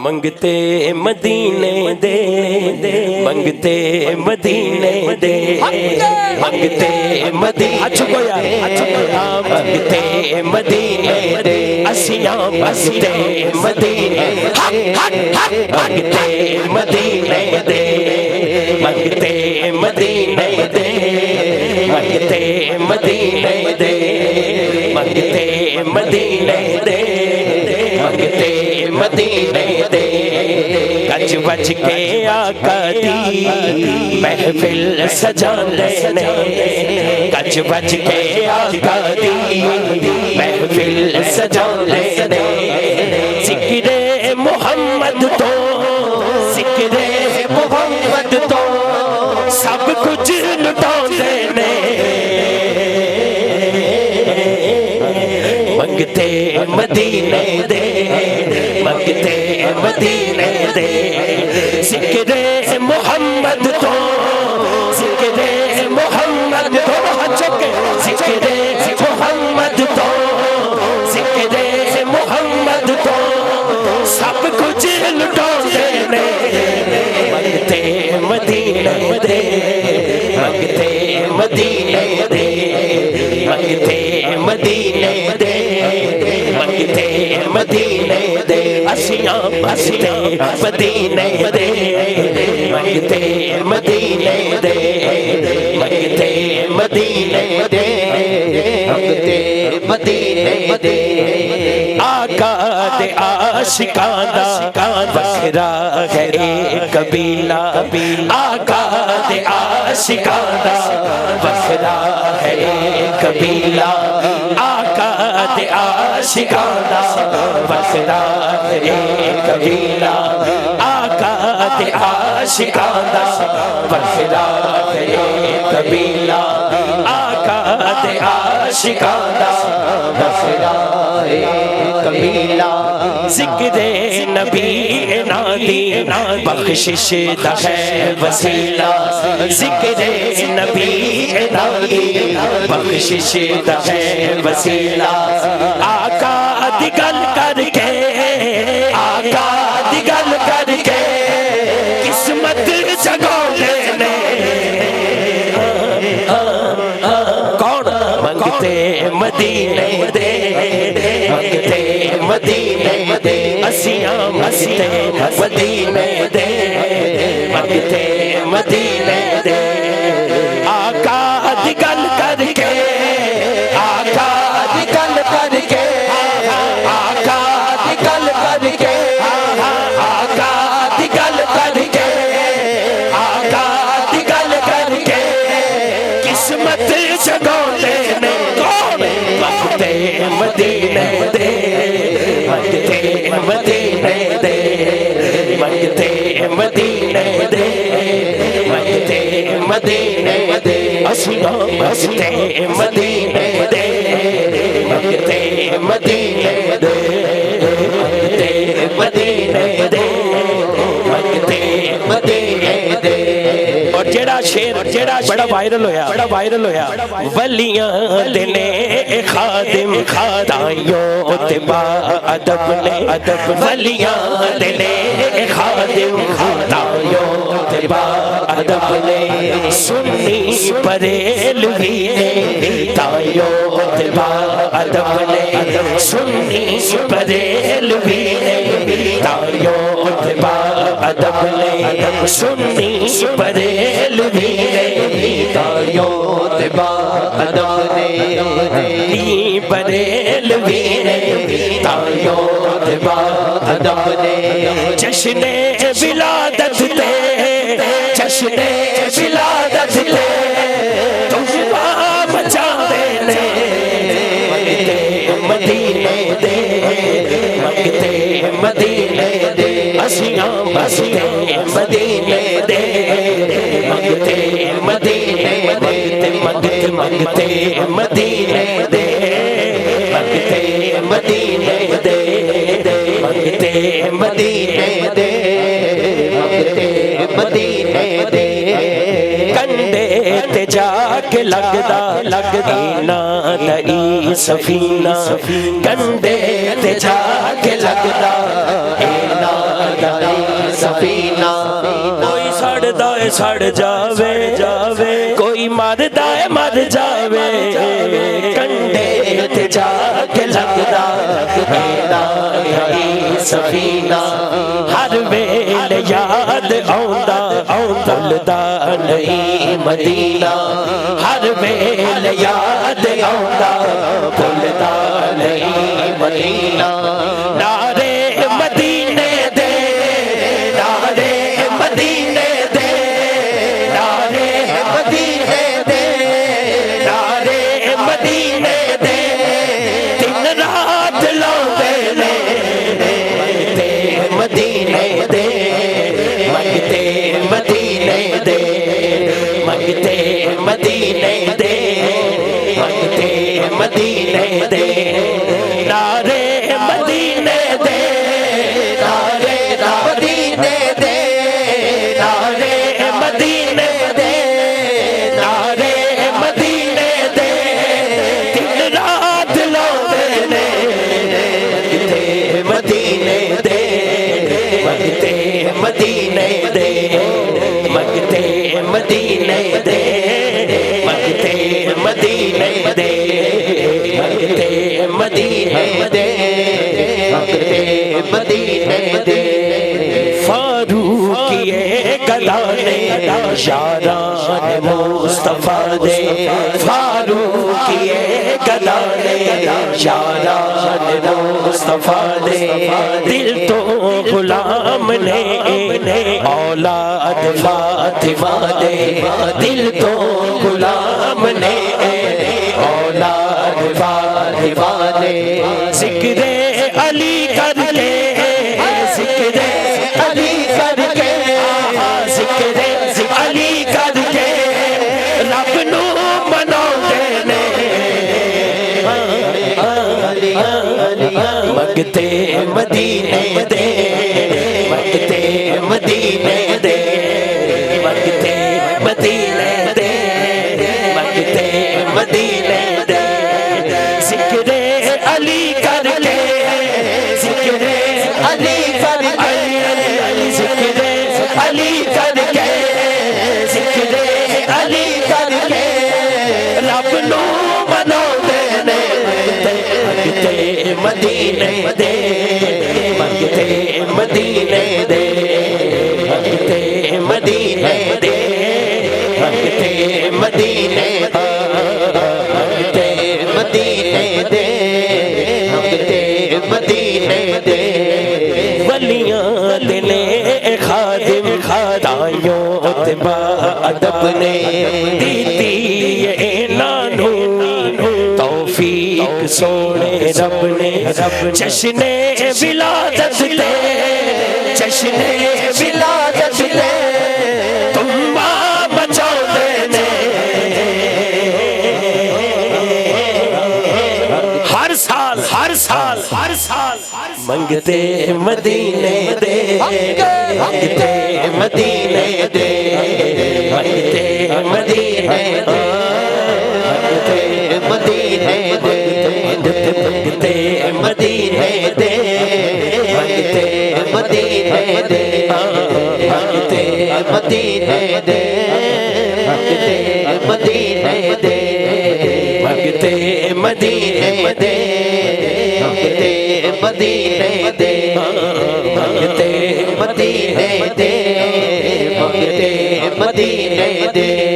منگتے مدینے دے منگتے مدینے دے منگتے مدینے منگتے مدینے دے اسیاں منگتے مدینے منگتے مدینے دے منگتے مدینے دے منگتے مدینے دے منگتے مدینے دے منگتے مدینے دے گج بج کے آقا دی محفل سجاندے نے گج بج کے آقا دی محفل سجاندے نے ذکر محمد تو ذکر محمد تو سب کچھ لٹاندے نے منگتے مدینے دے منگتے مدینے دے ذکر محمد تو ذکر محمد تو ذکر محمد تو ذکر محمد تو سب کچھ لٹاندے نے منگتے مدینے دے منگتے مدینے دے منگتے مدینے دے منگتے مدینے دے اسیاں منگتے مدینے دے منگتے مدینے دے منگتے مدینے دے منگتے مدینے دے آقا دے عاشقاں دا وکھرا ہے ایک قبیلہ آقا دے عاشقاں دا وکھرا ہے ایک قبیلہ آقا دے عاشقاں دا وکھرا ہے ایک قبیلہ آقا دے عاشقاں دا وکھرا ہے ایک قبیلہ آقا دے عاشقاں دا وکھرا ہے ایک قبیلہ ذکر نبی نادی بخشش دا ہے وسیلہ ذکر نبی نادی بخشش دا ہے وسیلہ آقا دی گل کر کے آقا دی گل کر کے قسمت جگاندے نے کون منگتے مدینے دے منگتے مدینے دے اسیاں منگتے مدینے دے منگتے مدینے دے آقا دی گل کر کے آقا دی گل کر کے آقا دی گل کر کے آقا دی گل کر کے آقا دی گل کر کے قسمت جگاندے نے کون منگتے مدینے دے منگتے مدینے دے منگتے مدینے دے منگتے مدینے دے اسیاں منگتے مدینے دے منگتے مدینے دے منگتے مدینے دے منگتے مدینے دے اور جڑا شعر بڑا وائرل ہویا ولیاں دے نے خادم خدایوں تے با ادب نے ولیاں دے نے خادم خدایوں تے با ادب نے سنی بریلوی نے تایوں تے با ادب نے سنی بریلوی نے تایوں تے با ادب نے سنی بریلوی نے تایوں تے با ادب نے بریلوی نے تایوں تے با ادب نے جشن ولادت تے جشن ولادت تے تم مچاندے نے مدینے دے منگتے مدینے دے اسیاں منگتے مدینے دے منگتے مدینے دے منگتے منگتے مدینے دے منگتے مدینے دے منگتے مدینے دے منگتے مدینے دے کنڈے تے جا کے لگدا اینا دئی سفینہ کنڈے تے جا کے لگدا اینا سفینہ کوئی سڑدا ہے سڑ جاوے کوئی مردا ہے مر جاوے کنڈے تے جا کے لگدا اینا سفینہ ہر ویلے یاد آوندا بھولدا نہیں مدینہ ہر ویلے یاد آوندا بھولدا نہیں مدینہ نعرے مدینے دے نعرے مدینے دے نعرے مدینے دے نعرے مدینے دے دن رات لاؤندے نے مدینے دے منگتے مدینے دے منگتے مدینے دے منگتے مدینے دے نعرے مدینے دے نعرے مدینے دے نعرے مدینے دے نعرے مدینے دے دن رات لاؤندے نے مدینے دے منگتے مدینے دے منگتے مدینے دے منگتے مدینے دے منگتے مدینے دے منگتے مدینے دے فاروقیے گدانے یاران مصطفیٰ دے فاروقیے گدانے یاران مصطفیٰ دے دل تو غلام نے اولاد فاطمہ دے دل تو غلام نے اولاد فاطمہ دے ذکر علی کر کے ذکر علی کر کے ذکر علی کر کے رب نو مناؤندے نے منگتے مدینے دے منگتے مدینے دے منگتے مدینے دے منگتے مدینے دے ذکر علی کر کے ذکر علی کر کے ذکر علی کر کے ذکر علی کر کے رب نو مناؤندے نے منگتے مدینے دے منگتے مدینے دے منگتے مدینے دے منگتے مدینے منگتے مدینے دے منگتے مدینے دے ولیاں دے نے خادم خدایوں تے با ادب نے دیتی انہاں توفیق سونے رب نے جشن ولادت تے جشن ولادت تے تمبا بچاؤندے نے ہر سال ہر سال ہر سال منگتے مدینے دے منگتے مدینے دے منگتے مدینے دے منگتے مدینے دے منگتے مدینے دے منگتے مدینے دے منگتے مدینے دے منگتے مدینے دے منگتے مدینے دے منگتے مدینے دے منگتے مدینے دے منگتے مدینے دے